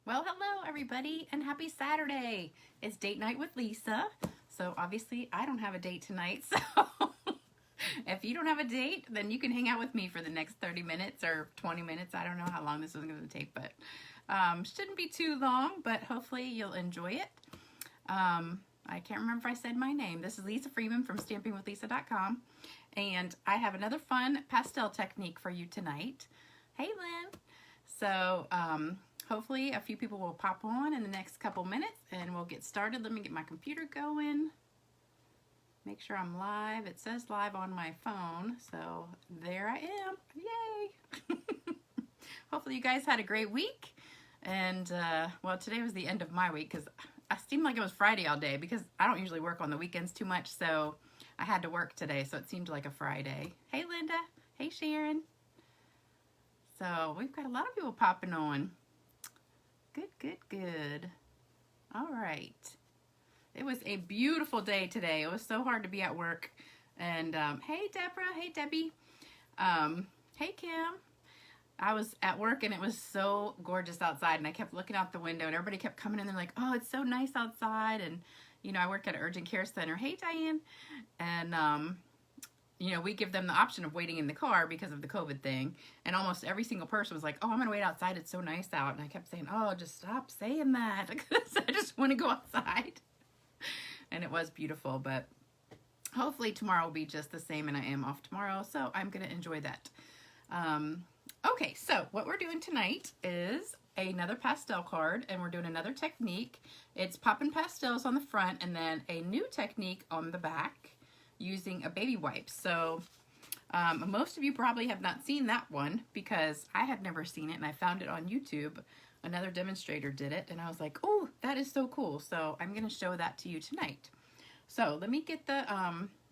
Well, hello everybody and happy Saturday. It's date night with Lisa. So obviously I don't have a date tonight. So if you don't have a date, then you can hang out with me for the next 30 minutes or 20 minutes. I don't know how long this is going to take, but shouldn't be too long, but hopefully you'll enjoy it. I can't remember if I said my name. This is Lisa Freeman from stampingwithlisa.com, and I have another fun pastel technique for you tonight. Hey, Lynn. So, hopefully a few people will pop on in the next couple minutes and we'll get started. Let me get my computer going. Make sure I'm live. It says live on my phone, so there I am. Yay! Hopefully you guys had a great week. And, well, today was the end of my week because I seemed like it was Friday all day because I don't usually work on the weekends too much, so I had to work today, so it seemed like a Friday. Hey, Linda. Hey, Sharon. So we've got a lot of people popping on. Good, good, good. All right. It was a beautiful day today. It was so hard to be at work. And hey, Deborah. Hey, Debbie. Hey, Kim. I was at work and it was so gorgeous outside. And I kept looking out the window and everybody kept coming in. They're like, oh, it's so nice outside. And, you know, I work at an urgent care center. Hey, Diane. And, you know, we give them the option of waiting in the car because of the COVID thing. And almost every single person was like, oh, I'm going to wait outside. It's so nice out. And I kept saying, oh, just stop saying that because I just want to go outside. And it was beautiful, but hopefully tomorrow will be just the same, and I am off tomorrow, so I'm going to enjoy that. Okay, so what we're doing tonight is another pastel card, and we're doing another technique. It's Poppin pastels on the front and then a new technique on the back using a baby wipe. So most of you probably have not seen that one because I had never seen it and I found it on YouTube. Another demonstrator did it and I was like, oh, that is so cool. So I'm going to show that to you tonight. So let me get the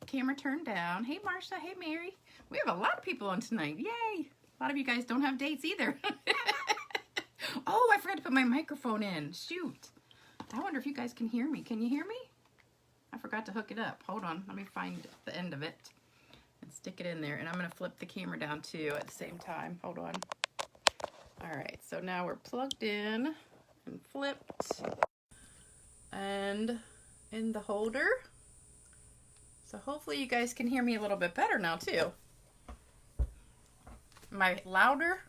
camera turned down. Hey, Marsha. Hey, Mary. We have a lot of people on tonight. Yay. A lot of you guys don't have dates either. Oh, I forgot to put my microphone in. Shoot. I wonder if you guys can hear me. Can you hear me? I forgot to hook it up. Hold on. Let me find the end of it and stick it in there. And I'm going to flip the camera down too at the same time. Hold on. All right. So now we're plugged in and flipped and in the holder. So hopefully you guys can hear me a little bit better now too. Am I louder?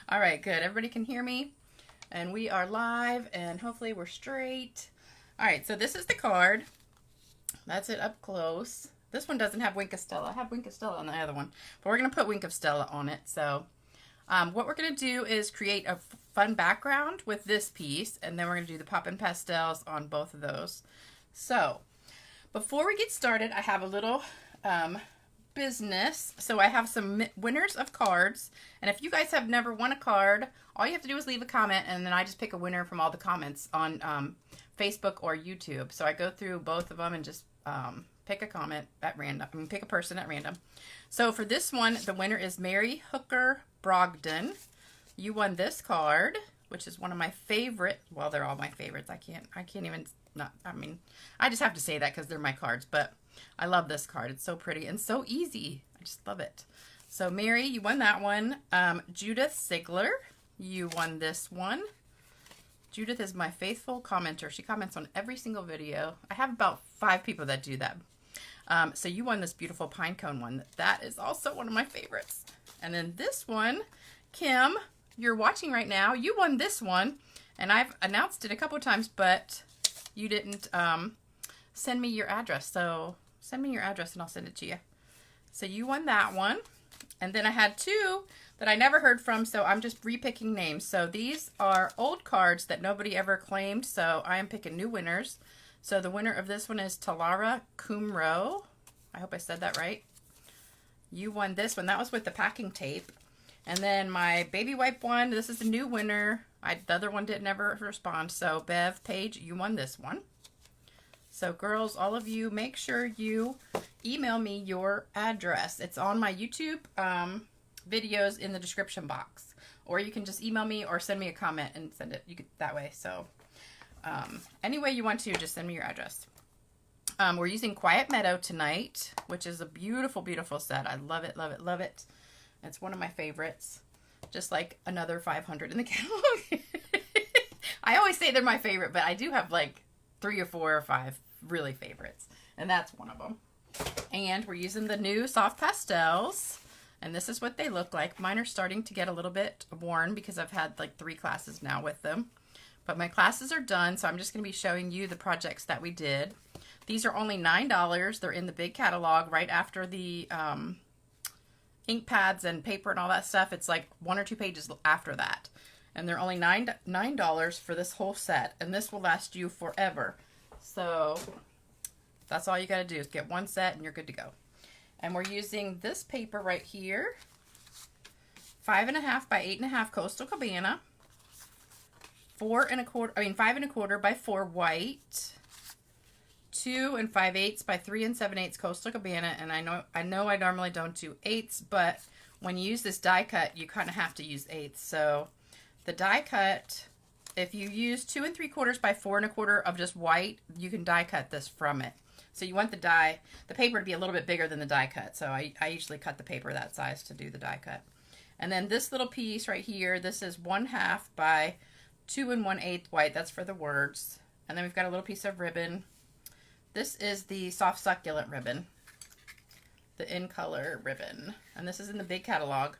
All right, good. Everybody can hear me. And we are live and hopefully we're straight. All right, so this is the card. That's it up close. This one doesn't have Wink of Stella. I have Wink of Stella on the other one, but we're going to put Wink of Stella on it. So what we're going to do is create a fun background with this piece, and then we're going to do the Poppin pastels on both of those. So before we get started, I have a little business. So I have some winners of cards, and if you guys have never won a card, all you have to do is leave a comment, and then I just pick a winner from all the comments on Facebook or YouTube. So I go through both of them and just pick a comment at random. I mean, pick a person at random. So for this one, the winner is Mary Hooker Brogdon. You won this card, which is one of my favorite. Well, they're all my favorites. I can't even not. I mean, I just have to say that because they're my cards. But I love this card. It's so pretty and so easy. I just love it. So Mary, you won that one. Judith Sigler, you won this one. Judith is my faithful commenter. She comments on every single video. I have about 5 people that do that. So you won this beautiful pine cone one. That is also one of my favorites. And then this one, Kim, you're watching right now. You won this one. And I've announced it a couple of times, but you didn't send me your address. So send me your address and I'll send it to you. So you won that one. And then I had 2 that I never heard from, so I'm just repicking names. So these are old cards that nobody ever claimed, so I am picking new winners. So the winner of this one is Talara Kumro. I hope I said that right. You won this one. That was with the packing tape. And then my baby wipe one, this is a new winner. The other one didn't ever respond. So Bev Page, you won this one. So girls, all of you, make sure you email me your address. It's on my YouTube videos in the description box. Or you can just email me or send me a comment and send it that way. So any way you want to, just send me your address. We're using Quiet Meadow tonight, which is a beautiful, beautiful set. I love it, love it, love it. It's one of my favorites. just like another 500 in the catalog. I always say they're my favorite, but I do have like 3 or 4 or 5 really favorites, and that's one of them. And we're using the new soft pastels, and this is what they look like. Mine are starting to get a little bit worn because I've had like 3 classes now with them, but my classes are done, so I'm just going to be showing you the projects that we did. These are only $9. They're in the big catalog right after the ink pads and paper and all that stuff. It's like 1 or 2 pages after that. And they're only $9 for this whole set. And this will last you forever. So that's all you got to do is get 1 set and you're good to go. And we're using this paper right here. 5.5 by 8.5 Coastal Cabana. 5 1/4 by 4 white. 2 5/8 by 3 7/8 Coastal Cabana. And I know I normally don't do 8s, but when you use this die cut, you kind of have to use 8s. So the die cut, if you use 2 3/4 by 4 1/4 of just white, you can die cut this from it. So you want the paper to be a little bit bigger than the die cut. So I usually cut the paper that size to do the die cut. And then this little piece right here, this is 1/2 by 2 1/8 white. That's for the words. And then we've got a little piece of ribbon. This is the soft succulent ribbon, the in color ribbon. And this is in the big catalog.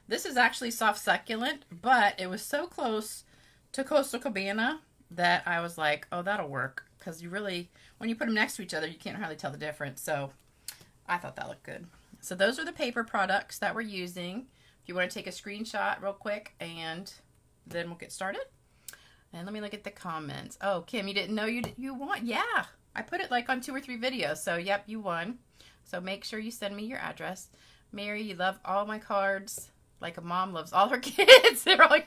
This is actually soft succulent, but it was so close to Coastal Cabana that I was like, oh, that'll work. Because you really, when you put them next to each other, you can't hardly tell the difference. So I thought that looked good. So those are the paper products that we're using. If you want to take a screenshot real quick, and then we'll get started. And let me look at the comments. Oh, Kim, you didn't know you won? Yeah, I put it like on 2 or 3 videos. So yep, you won. So make sure you send me your address. Mary, you love all my cards like a mom loves all her kids. They're all...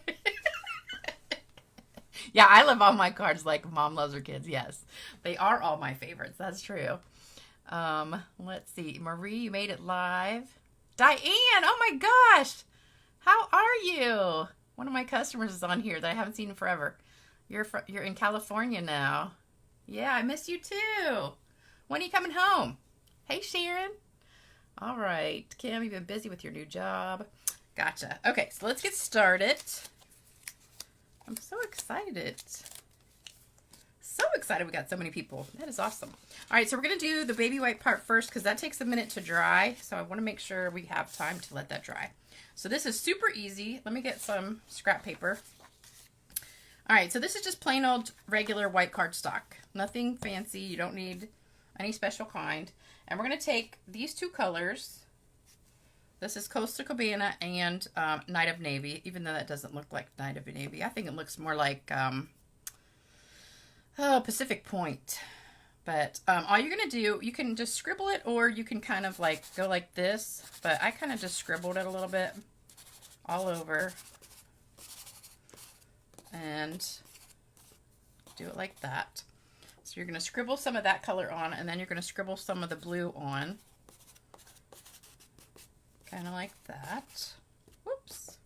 Yeah, I love all my cards like mom loves her kids. Yes, they are all my favorites. That's true. Let's see. Marie, you made it live. Diane, oh my gosh. How are you? One of my customers is on here that I haven't seen in forever. You're in California now. Yeah, I miss you too. When are you coming home? Hey, Sharon. All right. Kim, you've been busy with your new job. Gotcha. Okay, so let's get started. I'm so excited. So excited we got so many people. That is awesome. All right, so we're going to do the baby white part first because that takes a minute to dry. So I want to make sure we have time to let that dry. So this is super easy. Let me get some scrap paper. All right, so this is just plain old regular white cardstock. Nothing fancy. You don't need any special kind. And we're going to take these 2 colors. This is Coastal Cabana and Night of Navy, even though that doesn't look like Night of Navy. I think it looks more like Pacific Point. But all you're going to do, you can just scribble it, or you can kind of like go like this. But I kind of just scribbled it a little bit all over. And do it like that. So you're going to scribble some of that color on, and then you're going to scribble some of the blue on. Kind of like that. Whoops.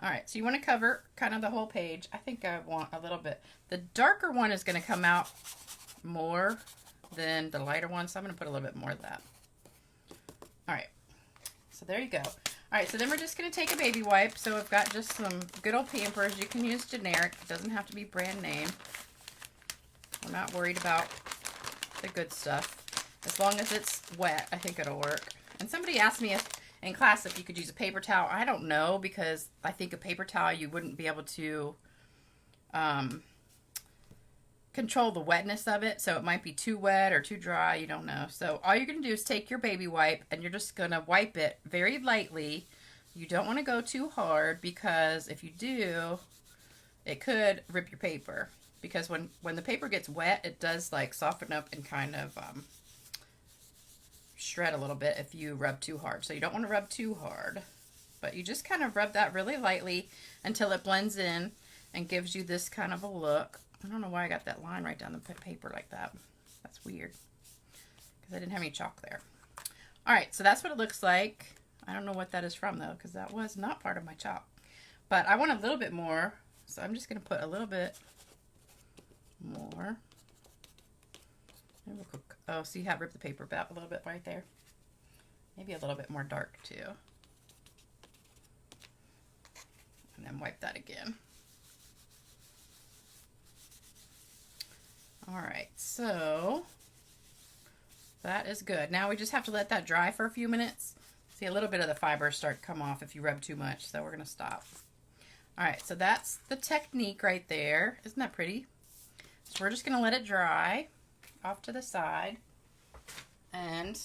All right, so you want to cover kind of the whole page. I think I want a little bit. The darker one is going to come out more than the lighter one, so I'm going to put a little bit more of that. All right, so there you go. All right, so then we're just going to take a baby wipe. So I've got just some good old Pampers. You can use generic. It doesn't have to be brand name. I'm not worried about the good stuff. As long as it's wet, I think it'll work. And somebody asked me in class if you could use a paper towel. I don't know, because I think a paper towel you wouldn't be able to control the wetness of it. So it might be too wet or too dry. You don't know. So all you're going to do is take your baby wipe, and you're just going to wipe it very lightly. You don't want to go too hard, because if you do, it could rip your paper. Because when the paper gets wet, it does like soften up and kind of shred a little bit if you rub too hard. So you don't want to rub too hard, but you just kind of rub that really lightly until it blends in and gives you this kind of a look. I don't know why I got that line right down the paper like that. That's weird, because I didn't have any chalk there. All right, so that's what it looks like. I don't know what that is from though, because that was not part of my chalk. But I want a little bit more, so I'm just going to put a little bit more. Oh, see how I ripped the paper back a little bit right there? Maybe a little bit more dark too. and wipe that again. All right, so that is good. Now we just have to let that dry for a few minutes. See, a little bit of the fibers start to come off if you rub too much, so we're gonna stop. All right, so that's the technique right there. Isn't that pretty? So we're just gonna let it dry off to the side, and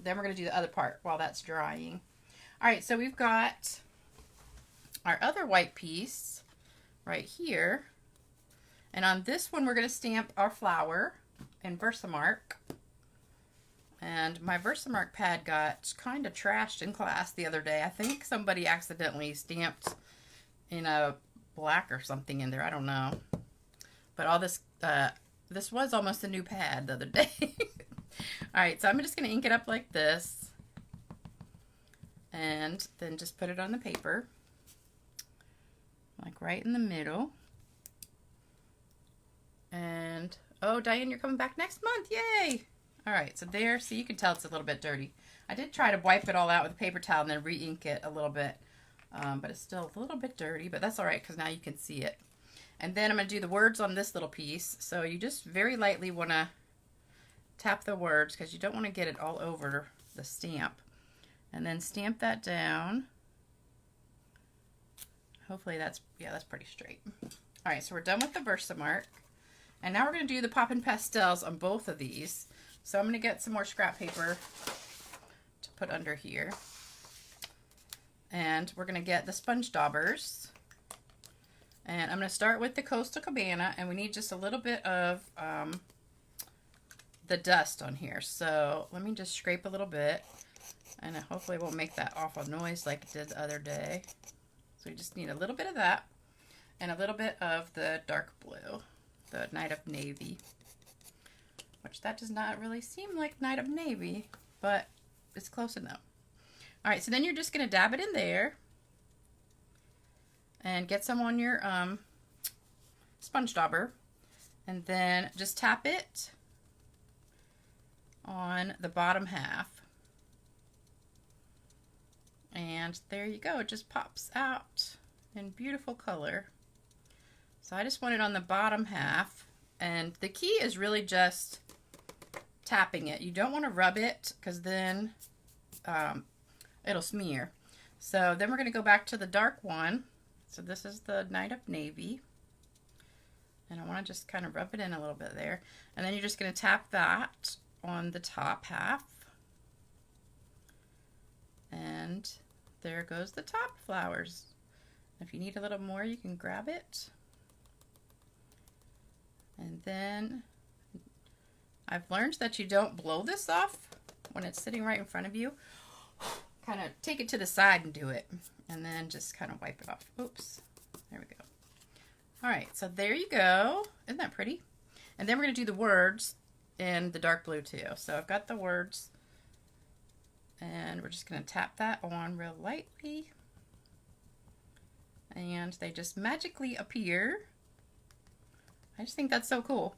then we're gonna do the other part while that's drying. All right, so we've got our other white piece right here. And on this one, we're going to stamp our flower in Versamark. And my Versamark pad got kind of trashed in class the other day. I think somebody accidentally stamped in a black or something in there. I don't know. But all this, this was almost a new pad the other day. All right, so I'm just going to ink it up like this. And then just put it on the paper. Like right in the middle. And, oh, Diane, you're coming back next month. Yay! All right, so there, so you can tell it's a little bit dirty. I did try to wipe it all out with a paper towel and then re-ink it a little bit. But it's still a little bit dirty, but that's all right because now you can see it. And then I'm going to do the words on this little piece. So you just very lightly want to tap the words because you don't want to get it all over the stamp. And then stamp that down. Hopefully that's, yeah, that's pretty straight. All right, so we're done with the Versamark. And now we're going to do the Poppin pastels on both of these. So I'm going to get some more scrap paper to put under here. And we're going to get the sponge daubers. And I'm going to start with the Coastal Cabana. And we need just a little bit of the dust on here. So let me just scrape a little bit. And hopefully it won't make that awful noise like it did the other day. So we just need a little bit of that. And a little bit of the dark blue. The Night of Navy, which that does not really seem like Night of Navy, but it's close enough. All right, so then you're just going to dab it in there and get some on your sponge dauber, and then just tap it on the bottom half. And there you go, it just pops out in beautiful color. So I just want it on the bottom half, and the key is really just tapping it. You don't want to rub it because then it'll smear. So then we're going to go back to the dark one. So this is the Night of Navy, and I want to just kind of rub it in a little bit there. And then you're just going to tap that on the top half, and there goes the top flowers. If you need a little more, you can grab it. And then I've learned that you don't blow this off when it's sitting right in front of you. Kind of take it to the side and do it. And then just kind of wipe it off. Oops. There we go. All right, so there you go. Isn't that pretty? And then we're going to do the words in the dark blue too. So I've got the words. And we're just going to tap that on real lightly. And they just magically appear. I just think that's so cool.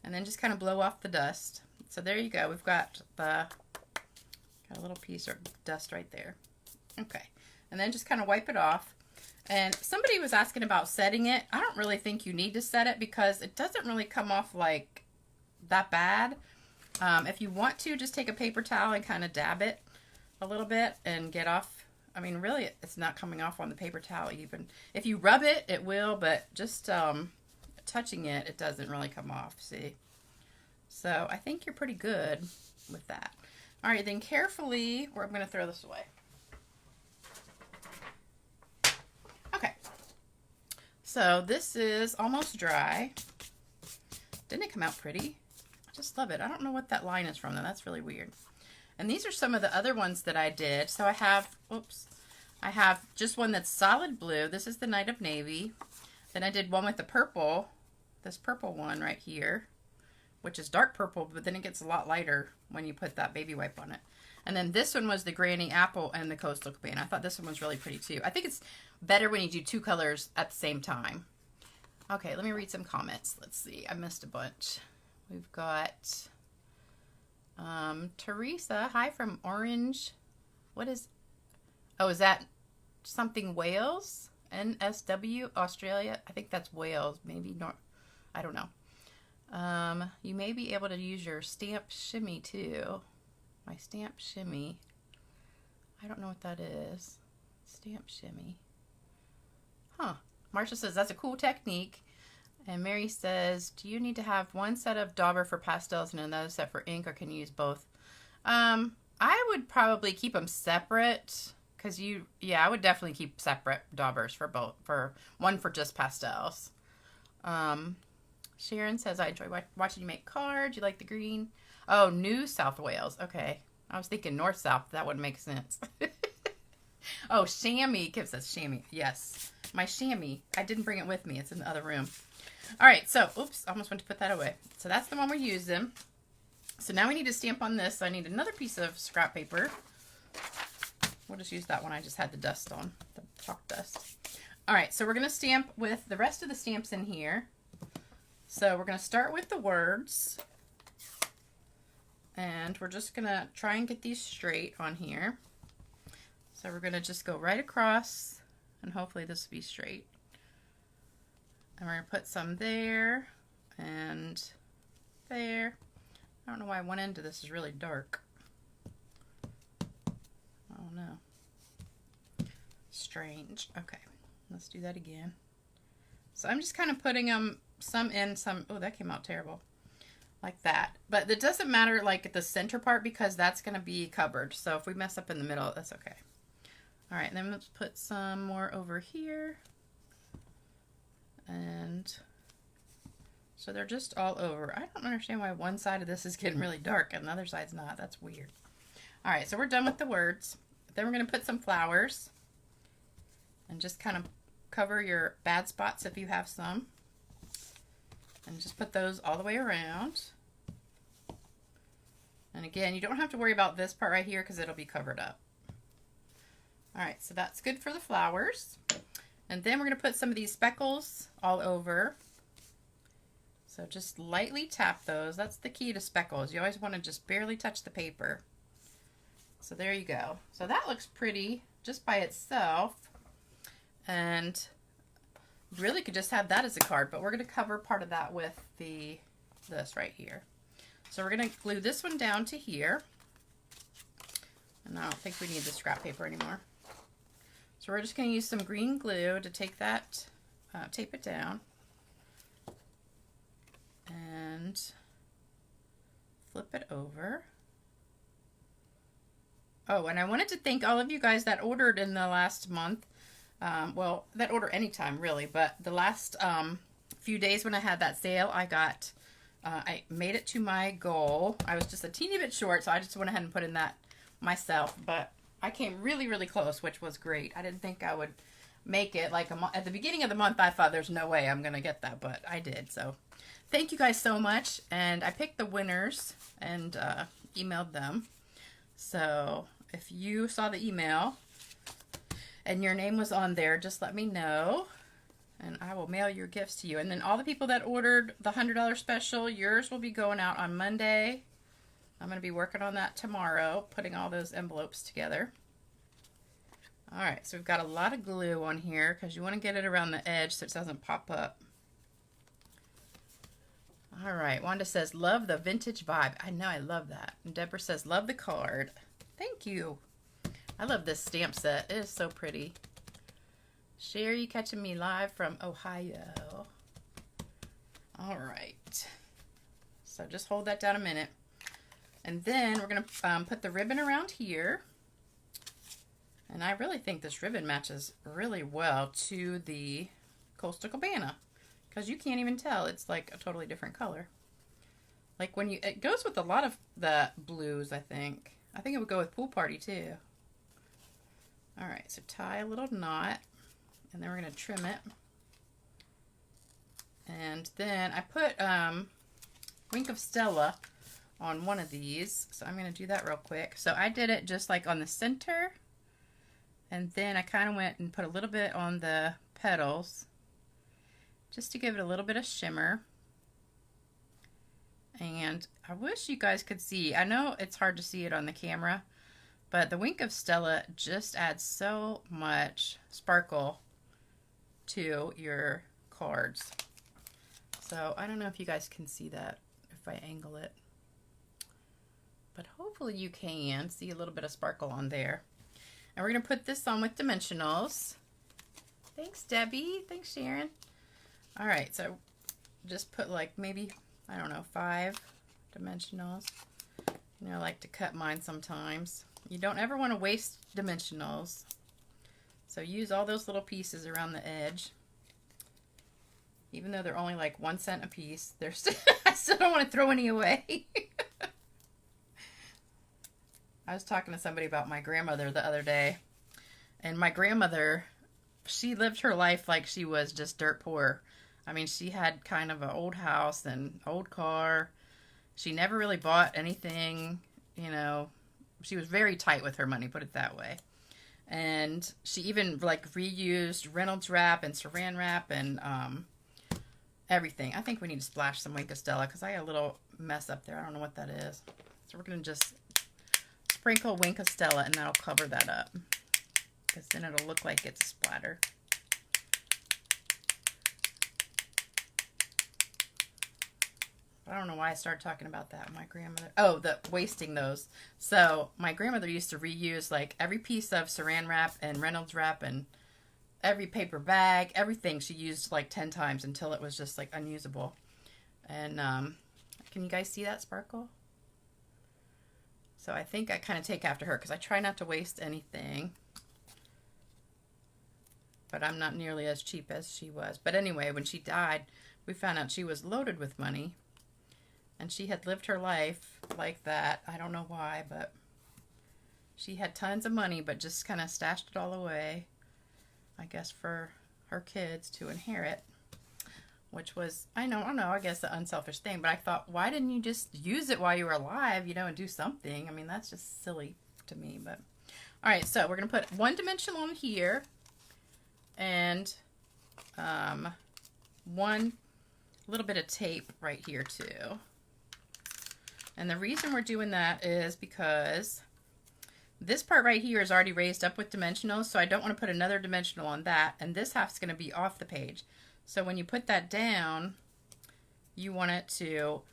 And then just kind of blow off the dust. So there you go. We've got a little piece of dust right there. Okay. And then just kind of wipe it off. And somebody was asking about setting it. I don't really think you need to set it because it doesn't really come off like that bad. If you want to, just take a paper towel and kind of dab it a little bit and get off. I mean, really, it's not coming off on the paper towel even. If you rub it, it will, but just touching it, it doesn't really come off, see? So I think you're pretty good with that. All right, then carefully, I'm going to throw this away. Okay. So this is almost dry. Didn't it come out pretty? I just love it. I don't know what that line is from, though. That's really weird. And these are some of the other ones that I did. So I have, I have just one that's solid blue. This is the Night of Navy. Then I did one with the purple, this purple one right here, which is dark purple, but then it gets a lot lighter when you put that baby wipe on it. And then this one was the Granny Apple and the Coastal Cabana. I thought this one was really pretty too. I think it's better when you do two colors at the same time. Okay, let me read some comments. Let's see, I missed a bunch. We've got Teresa, hi from Orange. What is, oh, is that something Wales, NSW, Australia. I think that's Wales, maybe North. I don't know. You may be able to use your stamp shimmy too. My stamp shimmy. I don't know what that is. Stamp shimmy. Huh. Marcia says that's a cool technique. And Mary says, do you need to have one set of dauber for pastels and another set for ink, or can you use both? I would probably keep them separate, because I would definitely keep separate daubers for both, for one for just pastels. Sharon says, I enjoy watching you make cards. You like the green? Oh, New South Wales. Okay. I was thinking North South. That wouldn't make sense. Oh, chamois. Kip says chamois. Yes. My chamois. I didn't bring it with me. It's in the other room. All right. So, oops. I almost went to put that away. So that's the one we're using. So now we need to stamp on this. So I need another piece of scrap paper. We'll just use that one I just had the dust on. The chalk dust. All right. So we're going to stamp with the rest of the stamps in here. So we're going to start with the words. And we're just going to try and get these straight on here. So we're going to just go right across, and hopefully this will be straight. And we're going to put some there and there. I don't know why one end of this is really dark. I don't know. Strange. Okay, let's do that again. So I'm just kind of putting them some in, some... Oh, that came out terrible. Like that. But it doesn't matter like at the center part, because that's going to be covered. So if we mess up in the middle, that's okay. All right, then let's put some more over here. And so they're just all over. I don't understand why one side of this is getting really dark and the other side's not. That's weird. All right, so we're done with the words. Then we're going to put some flowers and just kind of cover your bad spots if you have some. And just put those all the way around. And again, you don't have to worry about this part right here because it'll be covered up. All right, so that's good for the flowers. And then we're going to put some of these speckles all over. So just lightly tap those. That's the key to speckles. You always want to just barely touch the paper. So there you go. So that looks pretty just by itself. And really could just have that as a card, but we're going to cover part of that with this right here. So we're going to glue this one down to here. And I don't think we need the scrap paper anymore. So we're just going to use some green glue to take that, tape it down. And flip it over. Oh, and I wanted to thank all of you guys that ordered in the last month. Well, that order anytime really, but the last few days when I had that sale, I made it to my goal. I was just a teeny bit short, so I just went ahead and put in that myself, but I came really, really close, which was great. I didn't think I would make it. Like at the beginning of the month, I thought there's no way I'm going to get that, but I did. So thank you guys so much. And I picked the winners and emailed them. So if you saw the email and your name was on there, just let me know and I will mail your gifts to you. And then all the people that ordered the $100 special, yours will be going out on Monday. I'm going to be working on that tomorrow, putting all those envelopes together. All right, so we've got a lot of glue on here because you want to get it around the edge so it doesn't pop up. All right, Wanda says, love the vintage vibe. I know, I love that. And Deborah says, love the card. Thank you. I love this stamp set. It is so pretty. Sherry catching me live from Ohio. All right. So just hold that down a minute. And then we're going to put the ribbon around here. And I really think this ribbon matches really well to the Coastal Cabana. Because you can't even tell. It's like a totally different color. Like when it goes with a lot of the blues, I think. I think it would go with Pool Party too. All right, so tie a little knot. And then we're going to trim it. And then I put Wink of Stella on one of these. So I'm going to do that real quick. So I did it just like on the center. And then I kind of went and put a little bit on the petals. Just to give it a little bit of shimmer. And I wish you guys could see. I know it's hard to see it on the camera. But the Wink of Stella just adds so much sparkle to your cards. So I don't know if you guys can see that if I angle it. But hopefully you can see a little bit of sparkle on there. And we're going to put this on with dimensionals. Thanks, Debbie. Thanks, Sharon. All right, so just put like maybe, I don't know, 5 dimensionals. You know, I like to cut mine sometimes. You don't ever want to waste dimensionals. So use all those little pieces around the edge. Even though they're only like 1 cent a piece, they're still, I still don't want to throw any away. I was talking to somebody about my grandmother the other day. And my grandmother, she lived her life like she was just dirt poor. I mean, she had kind of an old house and old car. She never really bought anything, you know. She was very tight with her money, put it that way. And she even like reused Reynolds wrap and saran wrap and everything. I think we need to splash some Wink of Stella because I got a little mess up there. I don't know what that is. So we're going to just sprinkle Wink of Stella and that'll cover that up. Because then it'll look like it's a splatter. I don't know why I started talking about that. My grandmother, oh, the wasting those. So my grandmother used to reuse like every piece of saran wrap and Reynolds wrap and every paper bag, everything she used like 10 times until it was just like unusable. And can you guys see that sparkle? So I think I kind of take after her because I try not to waste anything. But I'm not nearly as cheap as she was. But anyway, when she died, we found out she was loaded with money. And she had lived her life like that. I don't know why, but she had tons of money, but just kind of stashed it all away, I guess, for her kids to inherit, which was, I don't know, I guess the unselfish thing. But I thought, why didn't you just use it while you were alive, you know, and do something? I mean, that's just silly to me. But all right, so we're going to put 1 dimensional on here and 1 little bit of tape right here too. And the reason we're doing that is because this part right here is already raised up with dimensionals, so I don't want to put another dimensional on that, and this half's going to be off the page. So when you put that down, you want it to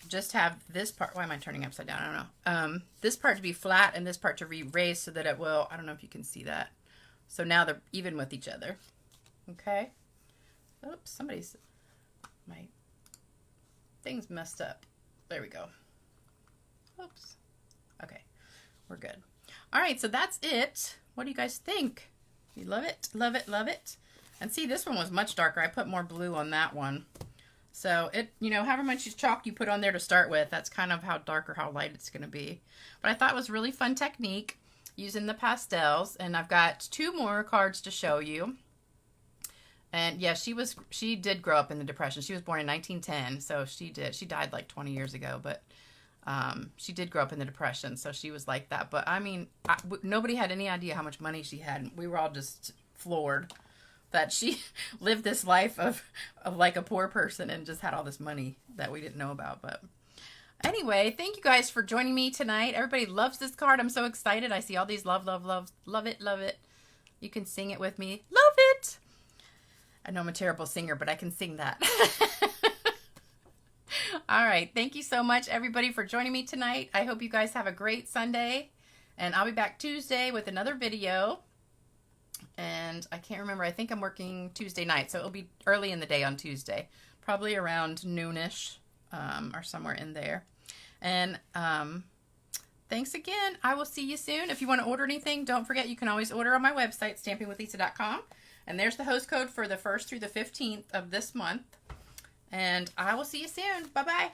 just have this part, why am I turning upside down? I don't know. This part to be flat and this part to be raised so that it will, I don't know if you can see that. So now they're even with each other. Okay? Oops, my thing's messed up. There we go. Oops. Okay, we're good. All right, so that's it. What do you guys think? You love it? Love it, love it. And see, this one was much darker. I put more blue on that one. So it, you know, however much chalk you put on there to start with, that's kind of how dark or how light it's going to be. But I thought it was a really fun technique using the pastels. And I've got 2 more cards to show you. And yeah, she did grow up in the Depression. She was born in 1910, so she died like 20 years ago, but she did grow up in the Depression, so she was like that. But I mean, nobody had any idea how much money she had. We were all just floored that she lived this life of like a poor person and just had all this money that we didn't know about. But anyway, thank you guys for joining me tonight. Everybody loves this card. I'm so excited. I see all these love it, love it. You can sing it with me. Love it. I know I'm a terrible singer, but I can sing that. All right. Thank you so much, everybody, for joining me tonight. I hope you guys have a great Sunday. And I'll be back Tuesday with another video. And I can't remember. I think I'm working Tuesday night, so it'll be early in the day on Tuesday. Probably around noonish or somewhere in there. And thanks again. I will see you soon. If you want to order anything, don't forget you can always order on my website, stampingwithlisa.com. And there's the host code for the 1st through the 15th of this month. And I will see you soon. Bye-bye.